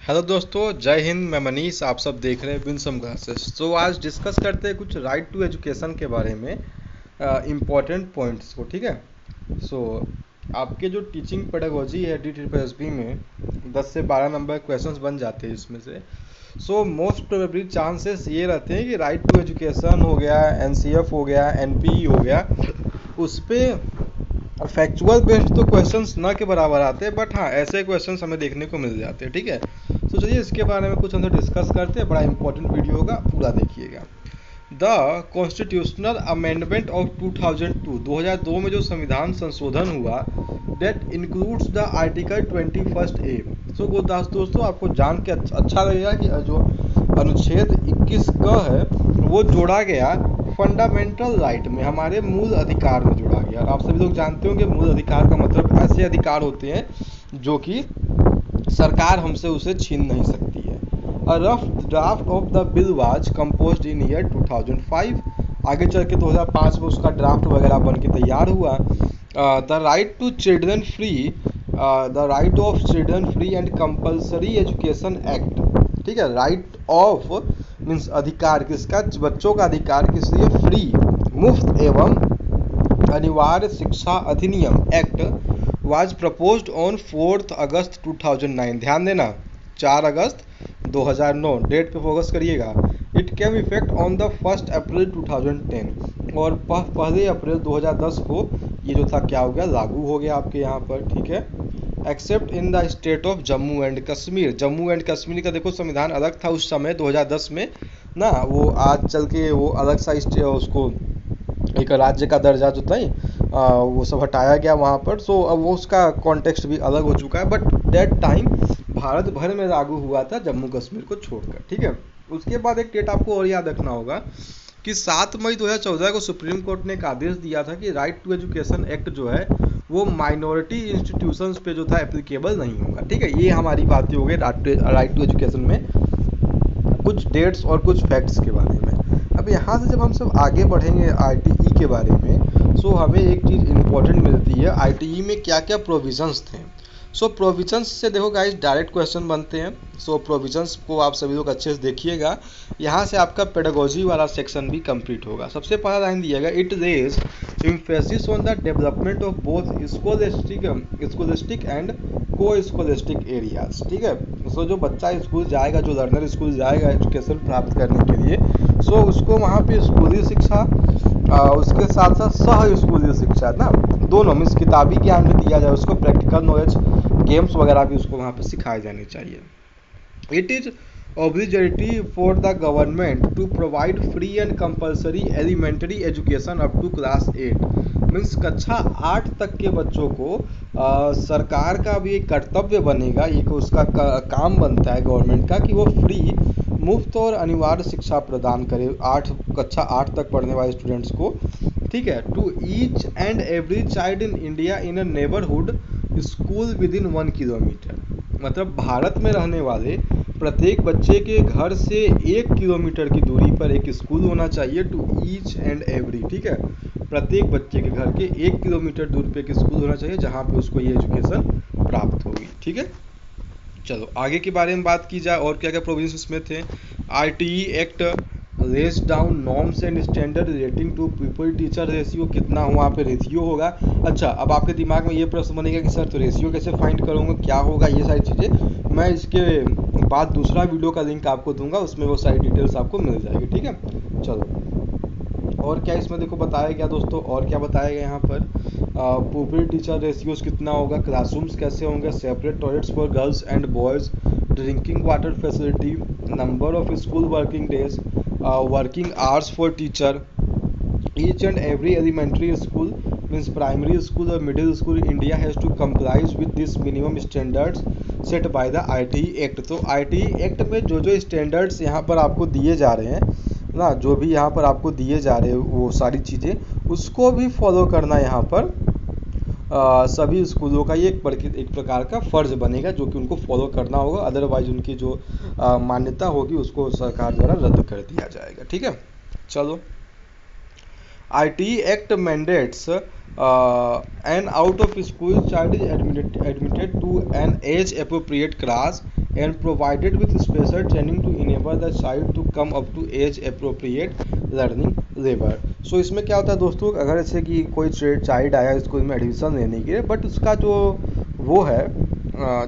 Hello दोस्तों, जय हिंद। मैं मनीष, आप सब देख रहे हैं विंसम क्लासेस। तो आज डिस्कस करते हैं कुछ राइट टू एजुकेशन के बारे में, इम्पॉर्टेंट पॉइंट्स को। ठीक है। सो आपके जो टीचिंग पेडागोजी है DTPSB में 10 से 12 नंबर क्वेश्चंस बन जाते हैं इसमें से। सो मोस्ट प्रोबेबली चांसेस ये रहते हैं कि राइट टू एजुकेशन हो गया, NCF हो गया, NPE हो गया, उस पर फैक्चुअल बेस्ड तो क्वेश्चंस ना के बराबर आते हैं, बट हाँ ऐसे क्वेश्चंस हमें देखने को मिल जाते हैं। ठीक है। तो चलिए इसके बारे में कुछ हम लोग डिस्कस करते हैं। बड़ा इंपॉर्टेंट वीडियो होगा, पूरा देखिएगा। द कॉन्स्टिट्यूशनल अमेंडमेंट ऑफ 2002, 2002 में जो संविधान संशोधन हुआ, that includes the article 21A। So Gurdas दोस्तों, आपको जान के अच्छा लगेगा कि जो अनुच्छेद 21 क है वो जोड़ा गया फंडामेंटल राइट में, हमारे मूल अधिकार में जोड़ा गया। और आप सभी लोग जानते होंगे मूल अधिकार का मतलब ऐसे अधिकार होते हैं जो कि सरकार हमसे उसे छीन नहीं सकती है। A rough draft of the bill was composed in year 2005। आगे चल के 2005 में उसका ड्राफ्ट वगैरह बन के तैयार हुआ। The right to children free, the right of children free and compulsory education act. ठीक है। राइट ऑफ मीन्स अधिकार किसका, बच्चों का अधिकार किस लिए, फ्री मुफ्त एवं अनिवार्य शिक्षा अधिनियम एक्ट वाज प्रपोज्ड ऑन 4 अगस्त 2009। ध्यान देना, 4 अगस्त 2009 डेट पे फोकस करिएगा। It came effect on the 1 अप्रैल 2010, और 1 अप्रैल 2010 को ये जो था क्या हो गया, लागू हो गया आपके यहाँ पर। ठीक है। Accept in the state of Jammu and Kashmir. Jammu and Kashmir का देखो संविधान अलग था उस समय 2010 में ना, वो आज चल के वो अलग सा उसको एक राज्य का दर्जा जो था वो सब हटाया गया वहाँ पर। सो अब वो उसका कॉन्टेक्स्ट भी अलग हो चुका है, बट दैट टाइम भारत भर में लागू हुआ था जम्मू कश्मीर को छोड़कर। ठीक है। उसके बाद एक डेट आपको और याद रखना होगा कि 7 मई 2014 को सुप्रीम कोर्ट ने एक आदेश दिया था कि राइट टू एजुकेशन एक्ट जो है वो माइनॉरिटी इंस्टीट्यूशंस पे जो था एप्लीकेबल नहीं होगा। ठीक है। ये हमारी बातें हो गई राइट टू एजुकेशन में, कुछ डेट्स और कुछ फैक्ट्स के बारे में। अब यहाँ से जब हम सब आगे बढ़ेंगे ITE के बारे में, सो हमें एक चीज़ इम्पोर्टेंट मिलती है, ITE में क्या क्या प्रोविजंस थे। सो प्रोविजंस से देखो गाइस डायरेक्ट क्वेश्चन बनते हैं। सो प्रोविजंस को आप सभी लोग अच्छे से देखिएगा। यहाँ से आपका पेडागोजी वाला सेक्शन भी कंप्लीट होगा। सबसे पहला लाइन दिया गया, it lays emphasis on the development of both scholastic and co scholastic areas. ठीक है। सो जो बच्चा स्कूल जाएगा, जो लर्नर स्कूल जाएगा एजुकेशन प्राप्त करने के लिए, सो उसको वहाँ पे स्कूली शिक्षा, उसके साथ साथ सह स्कूली शिक्षा ना, दोनों मीन्स किताबी ज्ञान भी दिया जाए उसको, प्रैक्टिकल नॉलेज, गेम्स वगैरह भी उसको वहाँ पे सिखाए जाने चाहिए। It is obligatory for the government to provide free and compulsory elementary education up to class 8। Means कक्षा 8 तक के बच्चों को सरकार का भी एक कर्तव्य बनेगा, एक उसका काम बनता है गवर्नमेंट का कि वो फ्री मुफ्त और अनिवार्य शिक्षा प्रदान करे कक्षा 8 तक पढ़ने वाले स्टूडेंट्स को। ठीक है। To each and every child in India in a neighbourhood school within 1 kilometre. मतलब भारत में रहने वाले प्रत्येक बच्चे के घर से 1 किलोमीटर की दूरी पर एक स्कूल होना चाहिए। To each and every. ठीक है। प्रत्येक बच्चे के घर के 1 किलोमीटर दूर पे एक स्कूल होना चाहिए जहाँ पे उसको ये एजुकेशन प्राप्त होगी। ठीक है। चलो आगे के बारे में बात की जाए और क्या क्या प्रोविजंस इसमें थे। ITE act lays down norms and standard relating to pupil teacher ratio. कितना वहाँ पे रेशियो होगा। अच्छा, अब आपके दिमाग में ये प्रश्न बनेगा कि सर तो रेशियो कैसे फाइंड करूँगा, क्या होगा, ये सारी चीज़ें मैं इसके बाद दूसरा वीडियो का लिंक आपको दूंगा, उसमें वो सारी डिटेल्स आपको मिल जाएगी। ठीक है। चलो और क्या इसमें देखो बताया गया दोस्तों, और क्या बताया गया यहाँ पर, पुपिल टीचर रेशियोज कितना होगा, क्लासरूम्स कैसे होंगे, separate toilets for girls and boys, drinking water facility, number of school working days, working hours for teacher, each and every elementary school means primary school और middle school India has to complies with this minimum standards set by the ITE act. तो ITE act में जो जो standards यहाँ पर आपको दिए जा रहे हैं ना, जो भी यहाँ पर आपको दिए जा रहे हैं वो सारी चीज़ें उसको भी फॉलो करना यहाँ पर सभी स्कूलों का ये एक प्रकार का फ़र्ज बनेगा जो कि उनको फॉलो करना होगा, अदरवाइज उनकी जो मान्यता होगी उसको सरकार द्वारा रद्द कर दिया जाएगा। ठीक है। चलो ITE act mandates an out of school child is admitted to an age appropriate class and provided with special training to enable the child to come up to age appropriate learning level। सो इसमें क्या होता है दोस्तों, अगर जैसे कि कोई child आया स्कूल में एडमिशन लेने के लिए, बट उसका जो वो है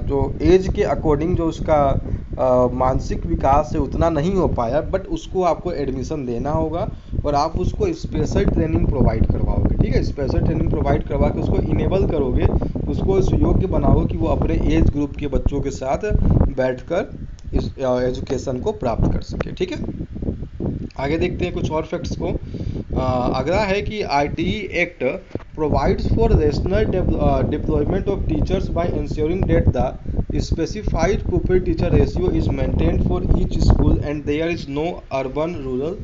जो एज के अकॉर्डिंग जो उसका मानसिक विकास है उतना नहीं हो पाया, बट उसको आपको एडमिशन देना होगा और आप उसको स्पेशल ट्रेनिंग प्रोवाइड करवाओगे। ठीक है, स्पेशल ट्रेनिंग प्रोवाइड करवा के उसको इनेबल करोगे, उसको इस योग्य बनाओगे कि वो अपने एज ग्रुप के बच्चों के साथ बैठकर इस एजुकेशन को प्राप्त कर सके। ठीक है, आगे देखते हैं कुछ और फैक्ट्स को। अगला है कि RTE act provides for rational deployment of teachers by ensuring that the specified pupil teacher ratio is maintained for each school and there is no urban rural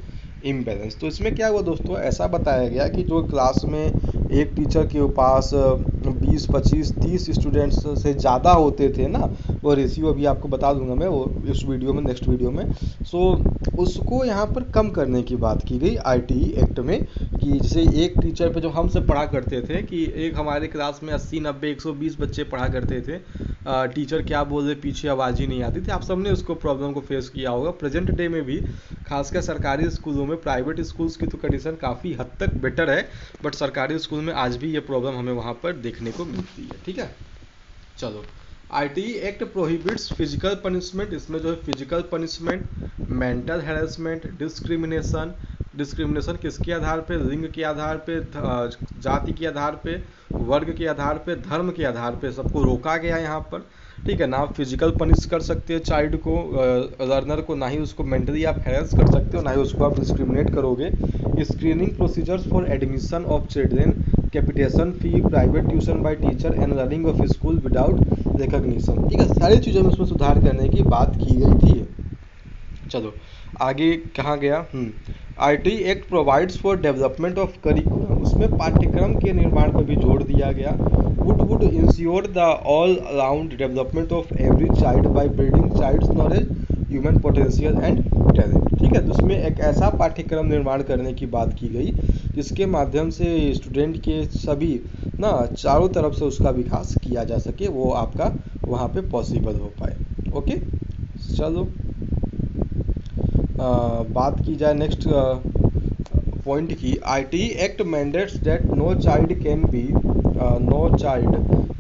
imbalance. तो इसमें क्या हुआ दोस्तों, ऐसा बताया गया कि जो क्लास में एक टीचर के पास 20, 25, 30 स्टूडेंट्स से ज़्यादा होते थे ना, वो रेशियो अभी आपको बता दूंगा मैं वो इस वीडियो में, नेक्स्ट वीडियो में। सो उसको यहाँ पर कम करने की बात की गई आरटीई एक्ट में, कि जैसे एक टीचर पे जो हम सब पढ़ा करते थे कि एक हमारे क्लास में 80, 90, 120 बच्चे पढ़ा करते थे, टीचर क्या बोल रहे पीछे आवाज़ ही नहीं आती थी। आप सबने उसको प्रॉब्लम को फेस किया होगा। प्रेजेंट डे में भी खासकर सरकारी स्कूलों में, प्राइवेट स्कूल्स की तो कंडीशन काफ़ी हद तक बेटर है, बट सरकारी स्कूल में आज भी ये प्रॉब्लम हमें वहाँ पर देखने को मिलती है। ठीक है, चलो RTE act prohibits physical punishment. इसमें जो है physical punishment, mental harassment, discrimination. Discrimination किसके आधार पे? लिंग के आधार पे, जाति के आधार पे, वर्ग के आधार पे, धर्म के आधार पे सबको रोका गया यहाँ पर। ठीक है ना, आप फिजिकल पनिश कर सकते हो चाइल्ड को, लर्नर को, ना ही उसको मेंटली आप हैरेस कर सकते हो, ना ही उसको आप डिस्क्रिमिनेट करोगे। Screening procedures for admission of children, capitation fee, private tuition by teacher and running of school without recognition. ठीक है, सारी चीज़ों में उसमें सुधार करने की बात की गई थी। चलो आगे कहाँ गया, RTE act provides for development of curriculum. उसमें पाठ्यक्रम के निर्माण पर भी जोर दिया गया। Would ensure the all around development of every child by building child's knowledge, human potential and talent. ठीक है, तो उसमें एक ऐसा पाठ्यक्रम निर्माण करने की बात की गई जिसके माध्यम से स्टूडेंट के सभी ना चारों तरफ से उसका विकास किया जा सके, वो आपका वहाँ पे पॉसिबल हो पाए। ओके, चलो बात की जाए नेक्स्ट पॉइंट की। RTE act mandates that no child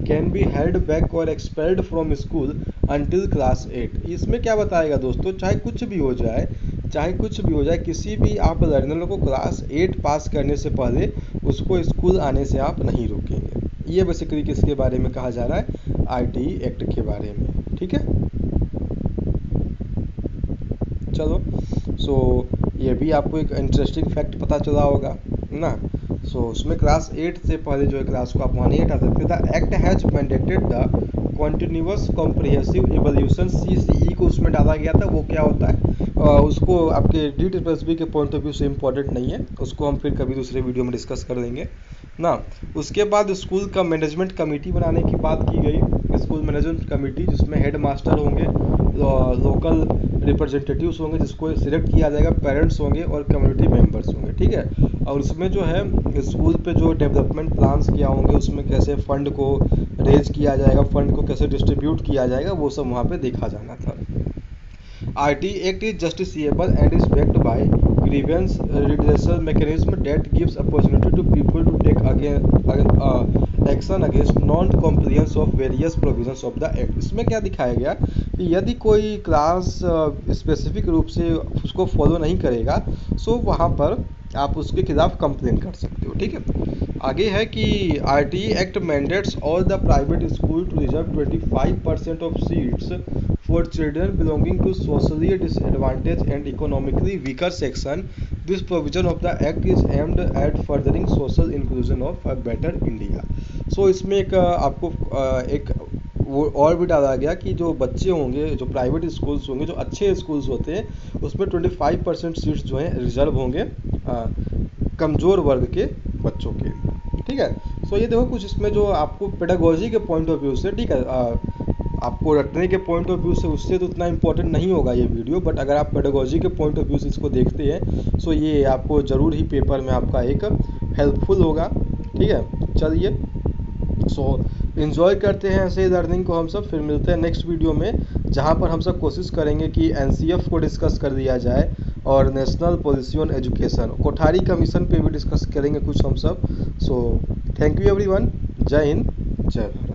can be held back और expelled from school until class 8। इसमें क्या बताएगा दोस्तों, चाहे कुछ भी हो जाए, किसी भी आप लर्नर को क्लास 8 पास करने से पहले उसको स्कूल आने से आप नहीं रोकेंगे। ये बेसिकली किसके बारे में कहा जा रहा है, आरटीई एक्ट के बारे में। ठीक है, चलो सो ये भी आपको एक इंटरेस्टिंग फैक्ट पता चला होगा ना। सो उसमें क्लास 8 से पहले जो है क्लास को आप वहाँ नहीं हटा सकते। The act has mandated the continuous comprehensive evolution, CCE को उसमें डाला गया था। वो क्या होता है, उसको आपके DSSB के पॉइंट ऑफ व्यू से इम्पोर्टेंट नहीं है, उसको हम फिर कभी दूसरे वीडियो में डिस्कस कर देंगे ना। उसके बाद स्कूल का मैनेजमेंट कमेटी बनाने की बात की गई, स्कूल मैनेजमेंट कमेटी जिसमें हेड मास्टर होंगे, लोकल रिप्रेजेंटेटिव्स होंगे जिसको सिलेक्ट किया जाएगा, पेरेंट्स होंगे और कम्युनिटी मेंबर्स होंगे। ठीक है, और उसमें जो है स्कूल पे जो डेवलपमेंट प्लान्स किया होंगे, उसमें कैसे फंड को रेज किया जाएगा, फंड को कैसे डिस्ट्रीब्यूट किया जाएगा, वो सब वहाँ पे देखा जाना था। RTE act is justiciable and is backed by grievance redressal mechanism that gives opportunity to people to take action against non compliance of various provisions of the act. इसमें क्या दिखाया गया कि यदि कोई क्लास स्पेसिफिक रूप से उसको फॉलो नहीं करेगा, सो वहाँ पर आप उसके खिलाफ कंप्लेन कर सकते हो। ठीक है, आगे है कि RTE act mandates all the private school to reserve 25% of seats for children belonging to socially disadvantage and economically weaker section. This provision of the act is aimed at furthering social inclusion of a better India. So इसमें एक आपको एक वो और भी डाला गया कि जो बच्चे होंगे, जो प्राइवेट स्कूल्स होंगे, जो अच्छे स्कूल्स होते हैं, उसमें 25% सीट्स जो हैं रिजर्व होंगे कमज़ोर वर्ग के बच्चों के। ठीक है, सो ये देखो कुछ इसमें जो आपको पेडागोजी के पॉइंट ऑफ व्यू से, ठीक है, आपको रटने के पॉइंट ऑफ व्यू से उससे तो उतना इंपॉर्टेंट नहीं होगा ये वीडियो, बट अगर आप पेडागोजी के पॉइंट ऑफ व्यू से इसको देखते हैं सो ये आपको ज़रूर ही पेपर में आपका एक हेल्पफुल होगा। ठीक है, चलिए सो इन्जॉय करते हैं ऐसे लर्निंग को हम सब, फिर मिलते हैं नेक्स्ट वीडियो में। जहाँ पर हम सब कोशिश करेंगे कि एनसीएफ को डिस्कस कर दिया जाए और national policy on education, Kothari commission पे भी डिस्कस करेंगे कुछ हम सब। सो थैंक यू एवरीवन, जय हिंद, जय भारत।